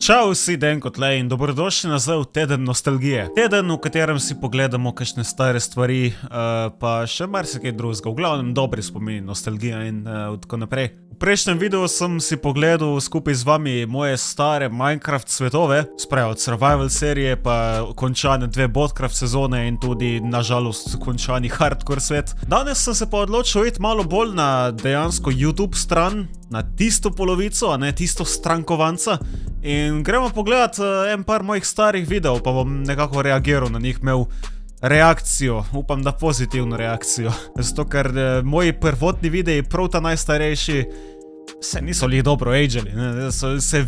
Čau vsi, Denko tle in dobrodošli nazaj v teden nostalgije. Teden, v katerem si pogledamo kakšne stare stvari, pa še marsikaj drugega. V glavnem dobri spomini, nostalgija in tako naprej. V prejšnjem videu sem si pogledal skupaj z vami moje stare Minecraft svetove, spravi od survival serije, pa končane 2 Boatcraft sezone in tudi, nažalost, končani hardcore svet. Danes sem se pa odločil iti malo bolj na dejansko YouTube stran, na tisto polovico, a ne tisto strankovanca. In gremo pogledat en par mojih starih videov, pa bom nekako reagiral na njih, imel reakcijo, upam, da pozitivno reakcijo. Zato, ker moji prvotni videi, prav ta najstarejši, se niso li dobro ageli, se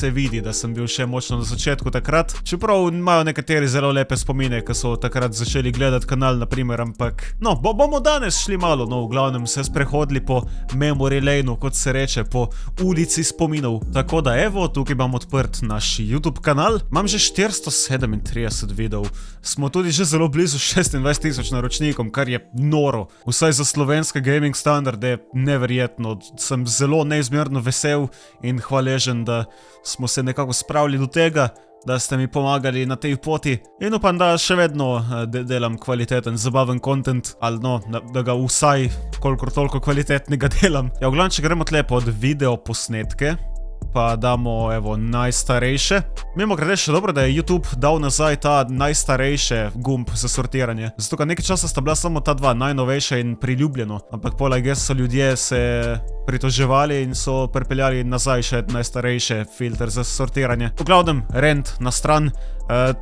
vidi, da sem bil še močno na začetku takrat. Čeprav imajo nekateri zelo lepe spomine, ko so takrat začeli gledati kanal, naprimer, ampak no, bomo danes šli malo, no, v glavnem se sprehodili po memory laneu, kot se reče, po ulici spominov. Tako da evo, tukaj imam odprt naš YouTube kanal, imam že 437 videov, smo tudi že zelo blizu 26,000 naročnikom, kar je noro, vsaj za slovenske gaming standarde, neverjetno, sem zelo neizmerno vesel in hvaležen, da smo se nekako spravili do tega, da ste mi pomagali na tej poti in upam, da še vedno delam kvaliteten, zabaven content, ali no, da ga vsaj kolikor toliko kvalitetnega delam. Ja, v glavnem, če gremo tle pod video posnetke, pa damo, evo, najstarejše. Mimogrede še dobro, da je YouTube dal nazaj ta najstarejše gumb za sortiranje. Zato, ker nekaj časa sta bila samo ta dva, najnovejša in priljubljeno. Ampak poleg tega so ljudje se pritoževali in so pripeljali nazaj še najstarejše filter za sortiranje. V glavnem, rent na stran.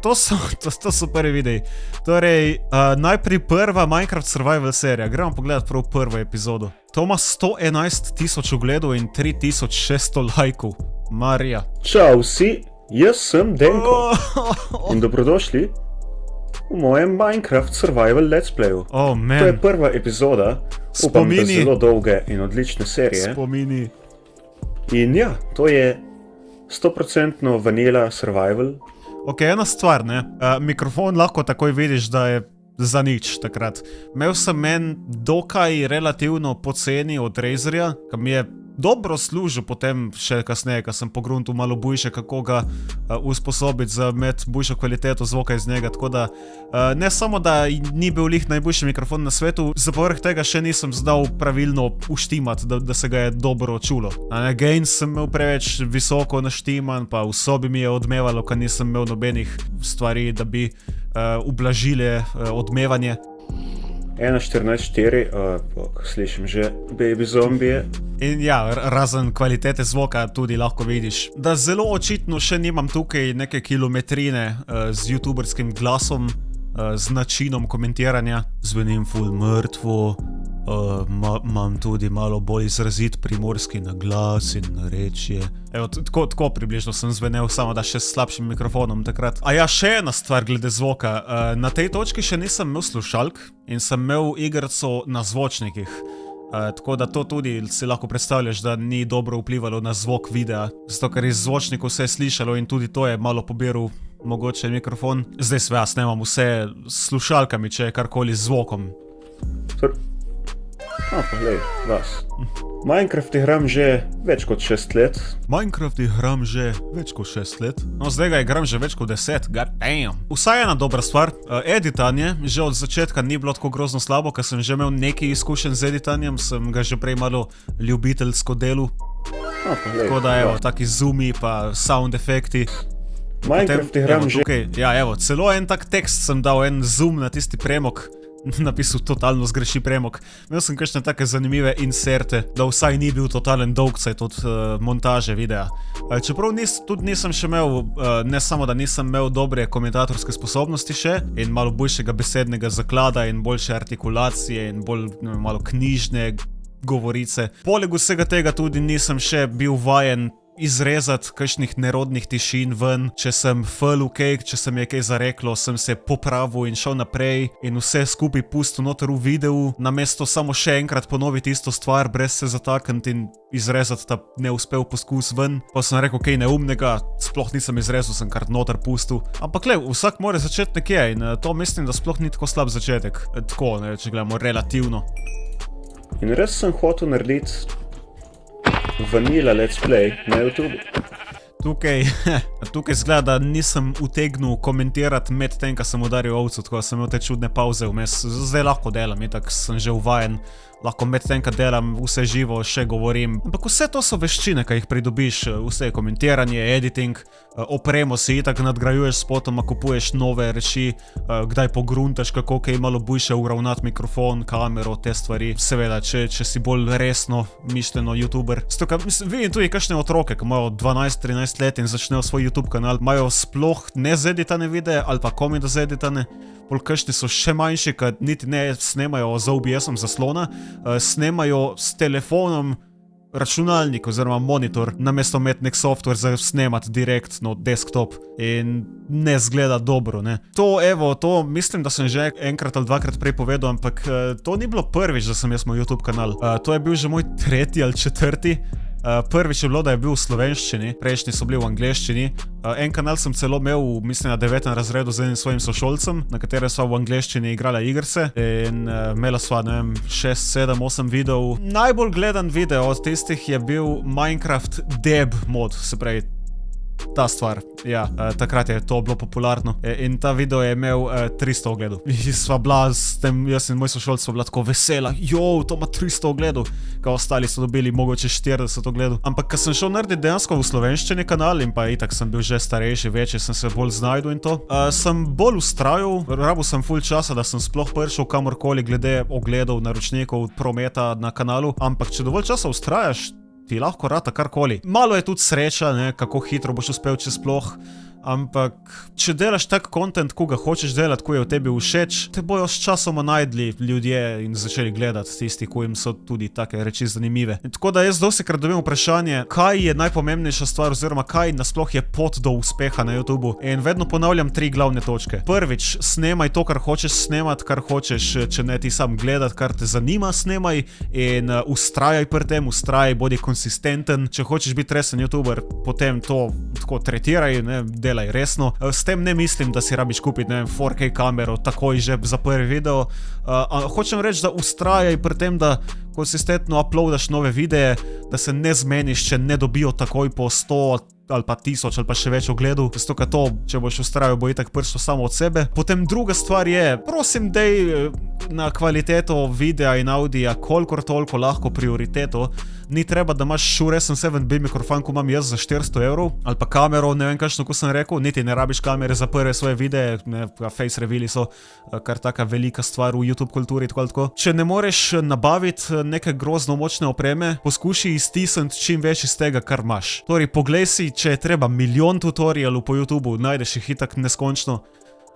To so prvi videi. Torej, najprej prva Minecraft survival serija. Gremo pogledat prav prvo epizodo. To ima 111,000 ogledov in 3,600 lajkov. Marija. Čau vsi, jaz sem Denko in dobrodošli v mojem Minecraft survival let's playu. Oh, man. To je prva epizoda, upam, da zelo dolge in odlične serije. Spomini. In ja, to je 100% vanilla survival. Ok, ena stvar, ne. Mikrofon lahko takoj vidiš, da je za nič takrat. Imel sem en dokaj relativno poceni od Razerja, ki mi je dobro služil potem še kasneje, ko sem pogruntil malo bujše, kako ga usposobiti za imeti bujšo kvaliteto zvoka iz njega, tako da ne samo, da ni bil lih najboljši mikrofon na svetu, za povrh tega še nisem znal pravilno uštimati, da se ga je dobro čulo. Gain sem imel preveč visoko naštiman, pa v sobi mi je odmevalo, ker nisem imel nobenih stvari, da bi ublažile odmevanje. 1.14.4, slišim že baby zombije. In ja, razen kvalitete zvoka tudi lahko vidiš, da zelo očitno še nimam tukaj neke kilometrine z youtuberskim glasom, z načinom komentiranja. Zvenim ful mrtvo, imam tudi malo bolj izrazit primorski naglas in narečje. Evo, tako približno sem zvenel, samo da še s slabšim mikrofonom takrat. A ja, še ena stvar glede zvoka. Na tej točki še nisem imel slušalk in sem imel igrico na zvočnikih. Tako da to tudi si lahko predstavljaš, da ni dobro vplivalo na zvok videa. Zato, ker iz zvočnikov se je slišalo in tudi to je malo pobiral mogoče mikrofon. Zdaj sve jaz nemam vse s slušalkami, če je karkoli z zvokom. Pa glej, vas. Minecraft igram že več kot 6 let. Minecraft igram že več kot 6 let? No, zdaj ga igram že več kot 10, god damn. Vsaj ena dobra stvar, editanje že od začetka ni bilo tako grozno slabo, ker sem že imel nekaj izkušenj z editanjem, sem ga že prej malo ljubiteljsko delal. Tako da evo, taki zoomi pa sound efekti. Minecraft igram že... Ja, evo, celo en tak tekst sem dal, en zoom na tisti premok. Napisal totalno zgreši premok. Imel sem kakšne take zanimive inserte, da vsaj ni bil totalen dolgcajt od montaže videa. Čeprav tudi nisem še imel, ne samo da nisem imel dobre komentatorske sposobnosti še in malo boljšega besednega zaklada in boljše artikulacije in bolj malo knjižne govorice. Poleg vsega tega tudi nisem še bil vajen izrezati kakšnih nerodnih tišin ven, če sem ful cake, če se mi je kaj zareklo, sem se popravil in šel naprej in vse skupaj pustil noter v videu, namesto samo še enkrat ponoviti isto stvar, brez se zatakniti in izrezati ta neuspel poskus ven. Pa sem rekel, kaj neumnega, sploh nisem izrezal, sem kar noter pustil. Ampak le, vsak mora začeti nekje in to mislim, da sploh ni tako slab začetek. Tako, ne, če gledamo relativno. In res sem hotel narediti vanilla let's play na YouTube. Tukaj zgleda, da nisem utegnil komentirati med tem, ko sem udaril ovco, tako sem imel te čudne pauze vmes. Zdaj lahko delam, itak sem že uvajen. Lahko med tem, ko delam, vse živo, še govorim. Ampak vse to so veščine, ki jih pridobiš, vse komentiranje, editing, opremo si itak nadgrajuješ s potoma, kupuješ nove reči, kdaj pogruntaš, kako kaj malo boljše uravnati mikrofon, kamero, te stvari. Seveda, če si bolj resno mišljeno youtuber. Vidim tudi kakšne otroke, ki imajo 12-13 let in začnejo svoj YouTube kanal, imajo sploh nezeditane videe ali pa komi da zeditane. Pol kakšni so še manjši, kad niti ne snemajo z OBS-om zaslona, snemajo s telefonom računalnik oziroma monitor, namesto imeti nek software za snemati direktno desktop in ne zgleda dobro, ne. To mislim, da sem že enkrat ali dvakrat prej povedal, ampak to ni bilo prvič, da sem jaz moj YouTube kanal. To je bil že moj 3. ali 4. Prvič je bilo, da je bil v slovenščini, prejšnji so bili v angleščini. En kanal sem celo imel, mislim, na 9. razredu z enim svojim sošolcem, na katerem sva v angleščini igrala igrice in imela sva, ne vem, 6, 7, 8 videov. Najbolj gledan video od tistih je bil Minecraft Deb mod, se pravi, ta stvar, ja, takrat je to bilo popularno in ta video je imel 300 ogledov. Sva bila s tem, jaz in moj sošolc sva bila tako vesela, to ima 300 ogledov, kao ostali so dobili mogoče 40 ogledov. Ampak, ko sem šel narediti dejansko v slovenščini kanal in pa itak sem bil že starejši, večji, sem se bolj znajdel in to, sem bolj ustrajal, rabil sem ful časa, da sem sploh prišel kamorkoli glede ogledov, naročnikov, prometa na kanalu, ampak če dovolj časa ustrajaš, ti lahko rata karkoli. Malo je tudi sreča, ne, kako hitro boš uspel, če sploh. Ampak, če delaš tak content, ko ga hočeš delati, ko je v tebi všeč, te bojo s časoma najdli ljudje in začeli gledati tisti, ko jim so tudi take reči zanimive. In tako da jaz dostikrat dobim vprašanje, kaj je najpomembnejša stvar oziroma kaj nasploh je pot do uspeha na YouTubu. In vedno ponavljam 3 glavne točke. Prvič, snemaj to, kar hočeš snemati, kar hočeš, če ne ti sam gledati, kar te zanima, snemaj in ustrajaj pri tem, bodi konsistenten. Če hočeš biti resen YouTuber, potem to tako tretiraj, ne, delaj resno. S tem ne mislim, da si rabiš kupiti, ne vem, 4K kamero takoj že za prvi video. Hočem reči, da ustrajaj pri tem, da konsistentno uploadaš nove videe, da se ne zmeniš, če ne dobijo takoj po 100 ali pa 1000 ali pa še več ogledov. Zato, ker to, če boš ustrajal, bo itak prišlo samo od sebe. Potem druga stvar je, prosim, dej na kvaliteto videa in audija kolikor toliko lahko prioriteto. Ni treba, da imaš Shure SM7B mikrofon, ko imam jaz za 400 €, ali pa kamero, ne vem kakšno, ko sem rekel, niti ne rabiš kamere za prve svoje videe, ne, face reveali so kar taka velika stvar v YouTube kulturi, tako. Če ne moreš nabaviti neke grozno močne opreme, poskuši iztisniti čim več iz tega, kar imaš. Torej, poglej si, če je treba milijon tutorialov po YouTubu, najdeš jih itak neskončno.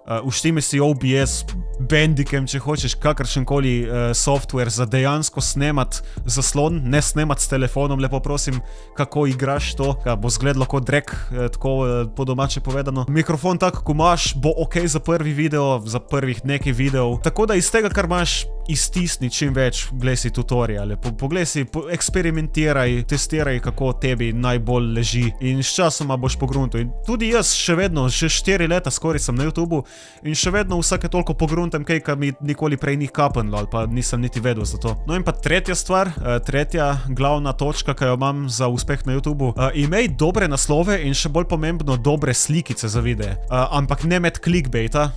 Uštimi si OBS, Bandicam, če hočeš kakršenkoli software za dejansko snemat zaslon, ne snemat s telefonom, lepo prosim, kako igraš to, bo zgledalo kot drek, tako po domače povedano. Mikrofon tak, ko imaš, bo ok za prvi video, za prvih nekaj videov, tako da iz tega, kar imaš, iztisni čim več, glej si tutoriale, poglej si, eksperimentiraj, testiraj, kako tebi najbolj leži in s časoma boš pogruntal. In tudi jaz še vedno, že 4 leta skoraj sem na YouTubu in še vedno vsake toliko pogruntam kaj, kar mi nikoli prej ni kapnilo ali pa nisem niti vedel za to. No in pa tretja stvar, tretja glavna točka, ki jo imam za uspeh na YouTubu, imej dobre naslove in še bolj pomembno dobre slikice za videe, ampak ne med clickbaita.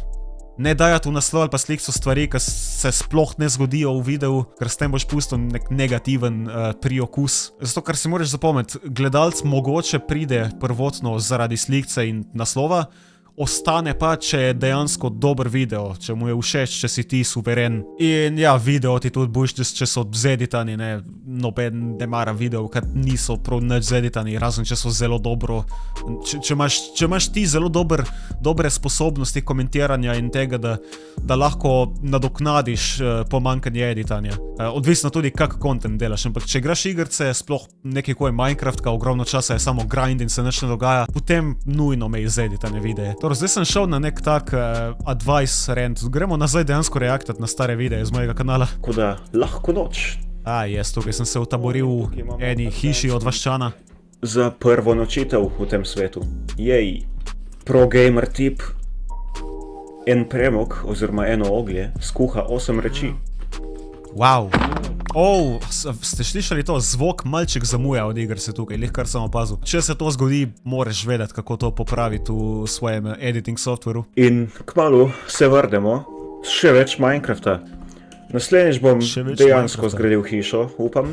Ne dajati v naslov ali pa slikco stvari, ki se sploh ne zgodijo v videu, ker s tem boš pustil nek negativen priokus. Zato, ker si moraš zapomniti, gledalec mogoče pride prvotno zaradi slikce in naslova, ostane pa, če je dejansko dober video, če mu je všeč, če si ti suveren. In ja, video ti tudi boš, če so zeditani, ne, noben ne mara video, kad niso prav nič zeditani, razen če so zelo dobro. Če imaš ti zelo dobre sposobnosti komentiranja in tega, da lahko nadoknadiš pomanjkanje editanja. Odvisno tudi, kak content delaš, ampak če igraš igrice, sploh nekaj ko je Minecraft, ka ogromno časa je samo grind in se nič ne dogaja, potem nujno me izeditane videe. Torej, zdaj sem šel na nek tak advice rant. Gremo nazaj dejansko reaktati na stare videe iz mojega kanala. Tako da, lahko noč. Jaz tukaj sem se utaboril v eni hiši od vaščana. Za prvo nočitev v tem svetu. Jej, pro gamer tip, en premog oziroma eno oglje skuha 8 reči. Wow. Ste slišali to? Zvok malček zamuja od igr se tukaj, kar sem opazil. Če se to zgodi, moraš vedeti, kako to popraviti v svojem editing softveru. In kmalu se vrnemo s še več Minecrafta. Naslednjič bom dejansko zgradil hišo, upam.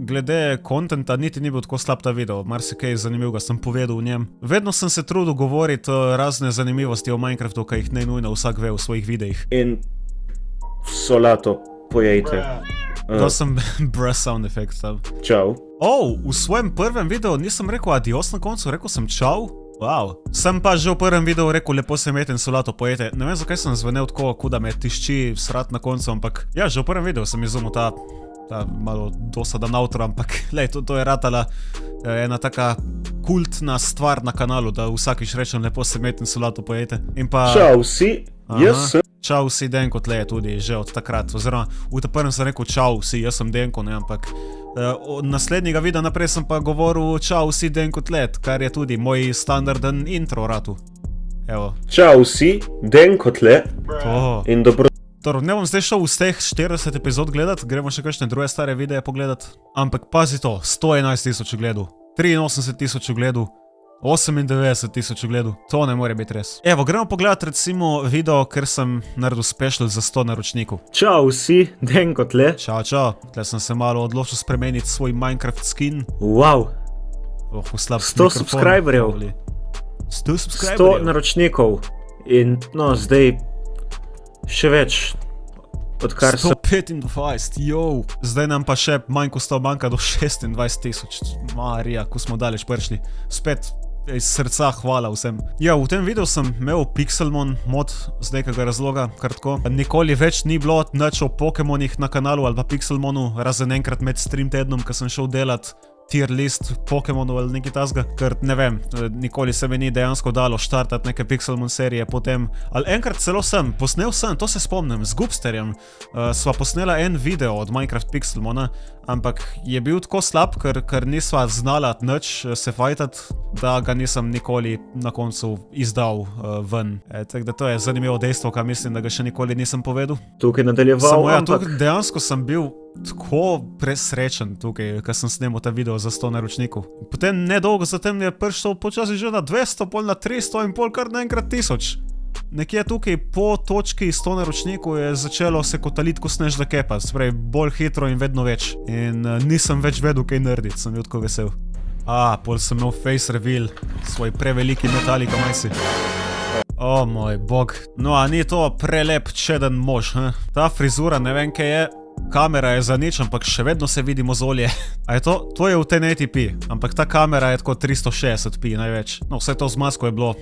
Glede kontenta niti ni bil tako slab ta video, marsikaj zanimivega sem povedal v njem. Vedno sem se trudil govoriti razne zanimivosti o Minecraftu, ki jih ne nujno vsak ve v svojih videih. In solato pojejte. To sem bruh sound effect stav. Čau. V svojem prvem videu nisem rekel adios na koncu, rekel sem čau. Wow. Sem pa že v prvem videu rekel lepo se imejte in solato pojete. Ne vem, zakaj sem zvenel tako, kuda me tišči srat na koncu, ampak ja, že v prvem videu sem izumil ta malo dosadan outro, ampak lej, to je ratala ena taka kultna stvar na kanalu, da vsakič rečem lepo se imejte in solato pojete. In pa... Čau vsi, jaz sem... Čau si Denko tle je tudi že od takrat, oziroma v ta prvem sem rekel čau si, jaz sem Denko, ne, ampak od naslednjega videa naprej sem pa govoril čau si Denko tle, kar je tudi moj standarden intro ratu. Evo. Čau si, Denko tle in dobro... Ne bom zdaj šel vseh 40 epizod gledat, gremo še kakšne druge stare videe pogledat, ampak pazi to, 111 tisoč ogledov, 83 tisoč ogledov, 98 tisoč ogledov, to ne more biti res. Evo, gremo pogledat recimo video, ker sem naredil special za 100 naročnikov. Čau vsi, Denko tle. Čau. Tle sem se malo odločil spremeniti svoj Minecraft skin. Wow. 100 subscriberjev. 100 naročnikov. In no, zdaj še več. Odkar 125, Zdaj nam pa še manj ko 100 manjka do 26 tisoč. Marija, ko smo daleč prišli. Spet iz srca hvala vsem. Ja, v tem videu sem imel Pixelmon mod z nekega razloga, kar tako. Nikoli več ni bilo nič o Pokemonih na kanalu ali pa Pixelmonu, razen enkrat med stream tednom, ko sem šel delat tier list Pokemonov ali nekaj tasga, ker ne vem, nikoli se mi ni dejansko dalo štartati neke Pixelmon serije potem, ali enkrat celo posnel sem, to se spomnim, z Gubsterjem sva posnela en video od Minecraft Pixelmona, ampak je bil tako slab, ker nisva znala nič se fajtati, da ga nisem nikoli na koncu izdal ven. Tako da to je zanimivo dejstvo, kaj mislim, da ga še nikoli nisem povedal. Tukaj nadaljeval, ampak... Dejansko sem bil tako presrečen tukaj, ko sem snemal ta video za 100 naročnikov. Potem nedolgo zatem je prišel počasi že na 200, pol na 300 in pol kar naenkrat 1000. Nekje tukaj po točki 100 naročnikov je začelo se kotaliti ko snežna kepa, spravi bolj hitro in vedno več. In nisem več vedel kaj narediti, sem bil tako vesel. Pol sem imel face reveal, svoj preveliki Metallica majsi. O moj bog. No, a ni to prelep čeden mož, he? Ta frizura, ne vem kaj je. Kamera je za nič, ampak še vedno se vidi mozolje. A je to? To je v 1080p, ampak ta kamera je tako 360p največ. No, vse to z masko je bilo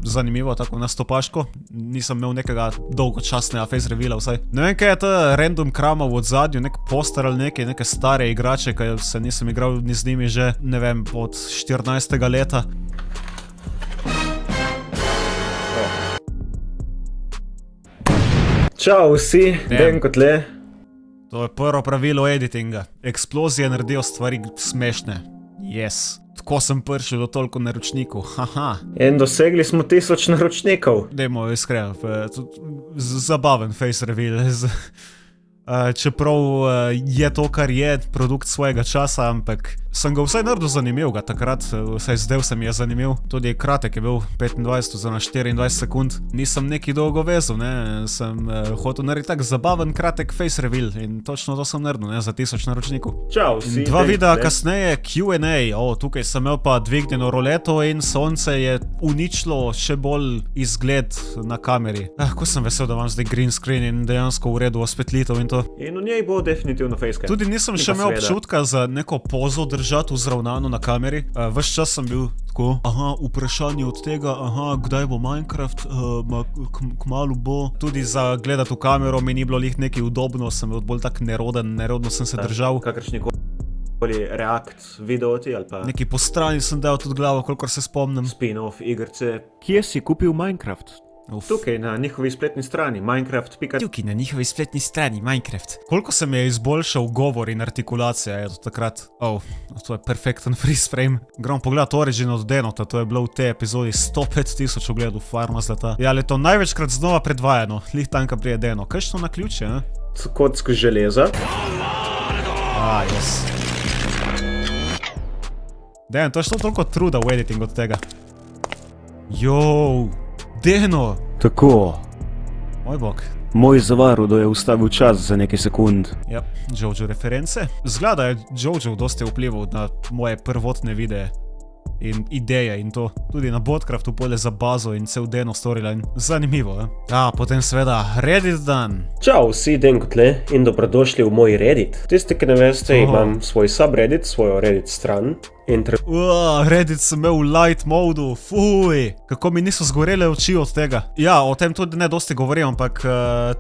zanimivo, tako nastopaško. Nisem imel nekega dolgočasnega face reveala vsaj. Ne vem, kaj je ta random kramov od zadnju, nek poster ali neke stare igrače, kaj se nisem igral ni z njimi že, ne vem, od 14. leta. Čau vsi, Denko tle. To je prvo pravilo editinga. Eksplozije naredijo stvari smešne. Yes. Tako sem prišel do toliko naročnikov. Haha. In dosegli smo 1000 naročnikov. Dajmo iskreno. Zabaven face reveal. Čeprav je to, kar je, produkt svojega časa, ampak sem ga vsaj naredil zanimivega takrat, vsaj zdaj se mi je zanimiv. Tudi kratek je bil 25 oziroma 24 sekund. Nisem neki dolgo vezal, ne, sem hotel narediti tak zabaven kratek face reveal in točno to sem naredil, ne, za 1000 naročnikov. Čau, si. Dva videa kasneje Q&A, tukaj sem imel pa dvignjeno roleto in sonce je uničilo še bolj izgled na kameri. Ko sem vesel, da imam zdaj green screen in dejansko v redu osvetlitev in to. In v njej bo definitivno facecam. Tudi nisem še imel občutka za neko pozo držati vzravnano na kameri. Ves čas sem bil tako, vprašanje od tega, kdaj bo Minecraft, kmalu bo. Tudi za gledati v kamero mi ni bilo lih nekaj udobno, sem bil bolj tak nerodno sem se držal. Kakršnikoli react videoti ali pa... Neki po strani sem dal tudi glavo, kolikor se spomnim. Spin-off igrce. Kje si kupil Minecraft? Tukaj na njihovi spletni strani, Minecraft.com. Tukaj na njihovi spletni strani, Minecraft. Koliko se mi je izboljšal govor in artikulacija, je to takrat? To je perfekten freeze frame. Gremo pogledat Origin od Denota, to je bilo v tej epizodi 105 tisoč ogledov, farma zlata. Ja, ali je to največkrat znova predvajano, lih tanka prije Deno. Kaj što na ključe, ne? kock železa. Yes. Dejan, to je šlo toliko truda v editing od tega. Deno! Tako. Moj bog. Moj zavarudo je ustavil čas za nekaj sekund. Ja, Jojo reference. Zgleda je Jojo dosti vplival na moje prvotne videe in ideje in to. Tudi na Botcraftu polje za bazo in cel Deno storyline. Zanimivo, potem seveda Reddit dan. Čau, vsi Denko tle in dobrodošli v moj Reddit. Tisti, ki ne veste, imam svoj subreddit, svojo Reddit stran. Reddit sem imel v light modu, fuj, kako mi niso zgorele oči od tega. Ja, o tem tudi ne dosti govorim, ampak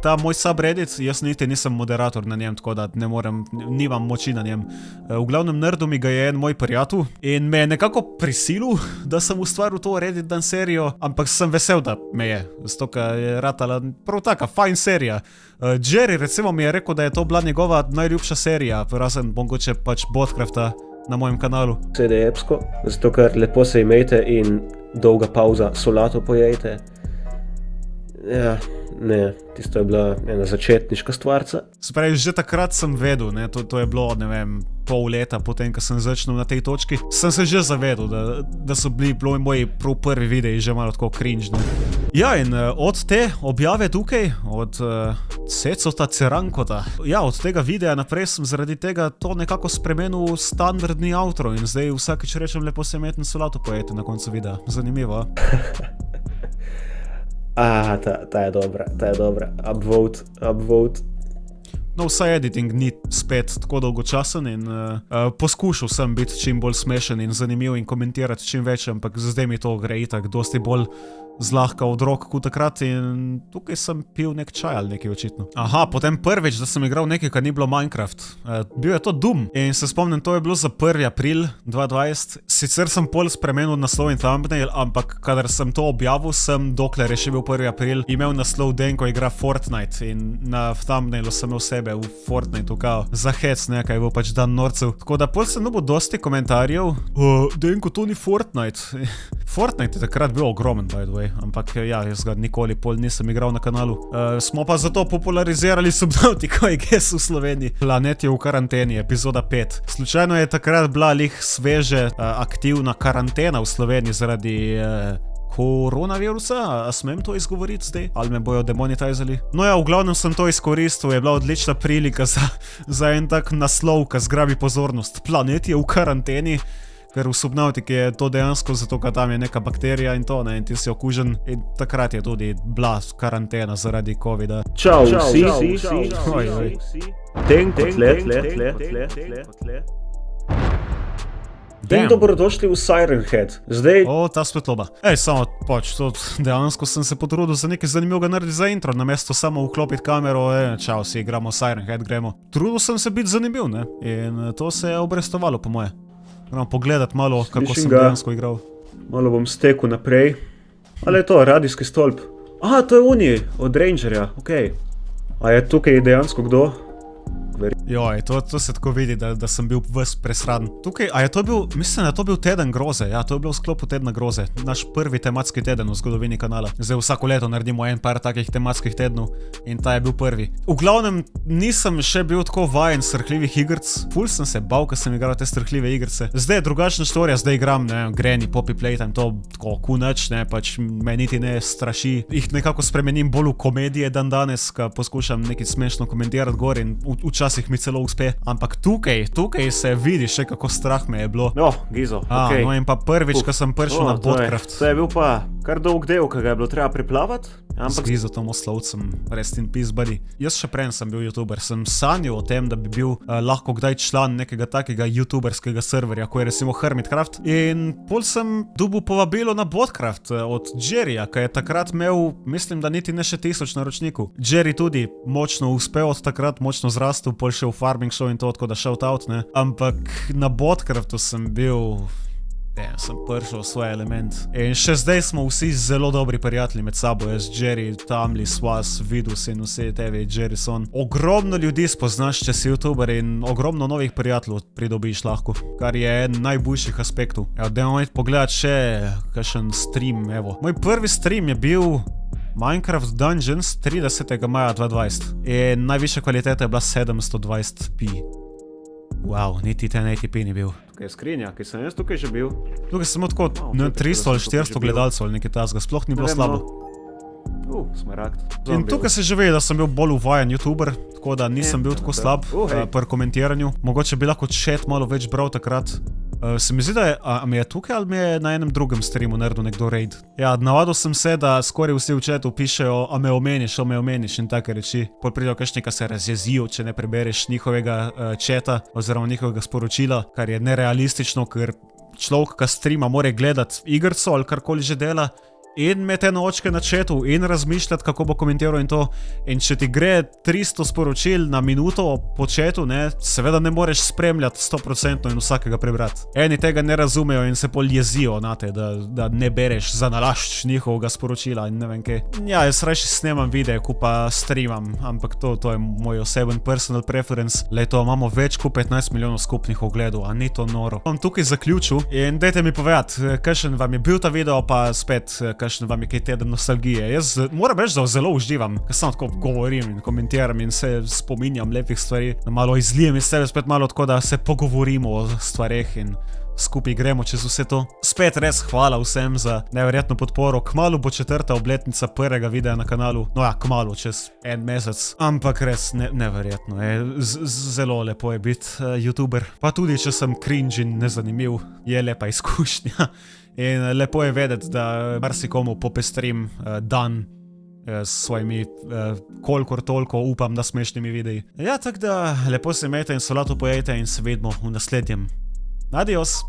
ta moj subreddit, jaz niti nisem moderator na njem, tako da ne morem, nimam moči na njem. V glavnem nerdu mi ga je en moj prijatelj in me je nekako prisilil, da sem ustvaril to Reddit dan serijo, ampak sem vesel, da me je, zato ker je ratala prav taka fajn serija. Jerry recimo mi je rekel, da je to bila njegova najljubša serija, razen mogoče pač Botcrafta na mojem kanalu. Sede je epsko, zato ker lepo se imejte in dolga pauza solato pojejte. Ja, ne, tisto je bila ena začetniška stvarca. Se pravi, že takrat sem vedel, ne, to je bilo, ne vem, pol leta potem, ko sem začel na tej točki, sem se že zavedel, da so bili moji prav prvi videi že malo tako cringe, ne. Ja, in od te objave tukaj, od Cecota Cerankota, ja, od tega videa naprej sem zaradi tega to nekako spremenil standardni outro in zdaj vsakič rečem lepo se imeti in solato pojeti na koncu videa. Zanimivo, Ta je dobra. Upvote. No, vsaj editing ni spet tako dolgočasen in poskušal sem biti čim bolj smešen in zanimiv in komentirati čim več, ampak zdaj mi to gre itak dosti bolj zlahka od rok kot takrat in tukaj sem pil nek čaj ali nekaj očitno. Aha, potem prvič, da sem igral nekaj, kar ni bilo Minecraft. Bil je to Doom in se spomnim, to je bilo za 1. april 2020. Sicer sem pol spremenil naslov in thumbnail, ampak kadar sem to objavil, sem, dokler je še bil 1. april, imel naslov Denko igra Fortnite in na thumbnailu sem imel sebe v Fortniteu kao za hec nekaj, je bil pač dan norcev. Tako da pol sem dobil dosti komentarjev, Denko, to ni Fortnite. Fortnite je takrat bil ogromen, by the way, ampak ja, jaz ga nikoli pol nisem igral na kanalu. Smo pa zato popularizirali Subnautica, I guess, v Sloveniji. Planet je v karanteni, epizoda 5. Slučajno je takrat bila lih sveže aktivna karantena v Sloveniji zaradi koronavirusa, a smem to izgovoriti zdaj? Ali me bojo demonetizali? No ja, v glavnem sem to izkoristil, je bila odlična prilika za en tak naslov, ki zgrabi pozornost. Planet je v karanteni. Ker v Subnautiki je to dejansko zato, ker tam je neka bakterija in to, ne, in ti si okužen in takrat je tudi bila karantena zaradi covida. Čau, vsi. Denko tle. In dobrodošli v Siren Head. Zdaj... ta svetloba. Samo pač, to dejansko sem se potrudil za nekaj zanimivega narediti za intro, namesto samo vklopiti kamero, čau, si igramo Siren Head, gremo. Trudil sem se biti zanimiv, ne, in to se je obrestovalo po moje. Moram pogledati malo, kako sem dejansko igral. Malo bom stekel naprej. Ali je to radijski stolp? To je Uni, od Rangerja, okej. A je tukaj dejansko kdo? Joj, to se tako vidi, da sem bil ves presraden. Tukaj, a je to bil, mislim, da je to bil teden groze, ja, to je bilo v sklopu tedna groze. Naš prvi tematski teden v zgodovini kanala. Zdaj vsako leto naredimo en par takih tematskih tednov in ta je bil prvi. V glavnem, nisem še bil tako vajen srhljivih igrc. Ful sem se bal, ko sem igral te srhljive igrce. Zdaj je drugačna storija, zdaj igram, ne, Granny, Poppy Playtime, to tako kunač, ne, pač me niti ne straši. Jih nekako spremenim bolj v komedije dan danes, ko poskušam nekaj smešno komentirati gor in včasih mi celo uspe. Ampak tukaj se vidi še, kako strah me je bilo. No, Gizo, okej. No in pa prvič, ko sem prišel na Botcraft. To je bil pa kar dolg del, ki ga je bilo treba priplavati. Z Gizotom Oslovcem, rest in peace, buddy. Jaz še prej sem bil youtuber, sem sanjal o tem, da bi bil lahko kdaj član nekega takega youtuberskega serverja, ko je recimo Hermitcraft. In pol sem dobil povabilo na Botcraft od Jerryja, ki je takrat imel, mislim, da niti ne še 1000 naročnikov. Jerry tudi močno uspel od takrat, močno zrastel, pol še v farming show in to, tako da shout out, ne. Ampak na Botcraftu sem bil... sem prišel v svoj element. In še zdaj smo vsi zelo dobri prijatelji med sabo, jaz, Jerry, Tamli, Swaz, Vidus in vse tevi, Jerryson. Ogromno ljudi spoznaš, če si youtuber in ogromno novih prijateljev pridobiš lahko, kar je en najboljših aspektov. Ja, dajmo pogledati še kakšen stream, evo. Moj prvi stream je bil Minecraft Dungeons 30. maja 2020 in najvišja kvaliteta je bila 720p. Wow, niti 1080p ni bil. Tukaj je skrinja, ki sem jaz tukaj že bil. Tukaj sem imel tako 300 ali 400 gledalcev ali nekaj tasga, sploh ni bilo Ne vem, slabo. no. Smaragd. In tukaj se že ve, da sem bil bolj uvajen youtuber, tako da nisem bil tako slab Hej. pri komentiranju. Mogoče bi lahko chat malo več bral takrat. Se mi zdi, da je, a mi je tukaj ali mi je na enem drugem streamu naredil nekdo raid. Ja, navadil sem se, da skoraj vsi v chatu pišejo, a me omeniš in take reči. Pol pridejo kakšni, ki se razjezijo, če ne prebereš njihovega chata oziroma njihovega sporočila, kar je nerealistično, ker človek, ki streama, mora gledati igrco ali karkoli že dela in imeti eno očke na chatu in razmišljati, kako bo komentiral in to. In če ti gre 300 sporočil na minuto po chatu, ne, seveda ne moreš spremljati 100% in vsakega prebrati. Eni tega ne razumejo in se pol jezijo na te, da ne bereš za nalašč njihovega sporočila in ne vem kaj. Ja, jaz rajši snemam videe, ko pa streamam, ampak to je moj oseben personal preference. Leto imamo več kot 15 milijonov skupnih ogledov, a ni to noro. Bom tukaj zaključil in dajte mi povedati, kakšen vam je bil ta video, pa spet kakšen vam je kaj teden nostalgije. Jaz moram reči, da zelo uživam, ker samo tako govorim in komentiram in se spominjam lepih stvari. Malo izlijem iz sebe, spet malo tako, da se pogovorimo o stvareh in skupaj gremo čez vse to. Spet res hvala vsem za neverjetno podporo. Kmalu bo 4. obletnica prvega videa na kanalu. No ja, kmalu, čez en mesec. Ampak res neverjetno. Zelo lepo je biti youtuber. Pa tudi, če sem cringe in nezanimiv, je lepa izkušnja. In lepo je vedeti, da marsikomu popestrim dan s svojimi kolikor toliko upam na smešnimi videi. Ja, tako da lepo se imejte in solato pojejte in se vidimo v naslednjem. Adios!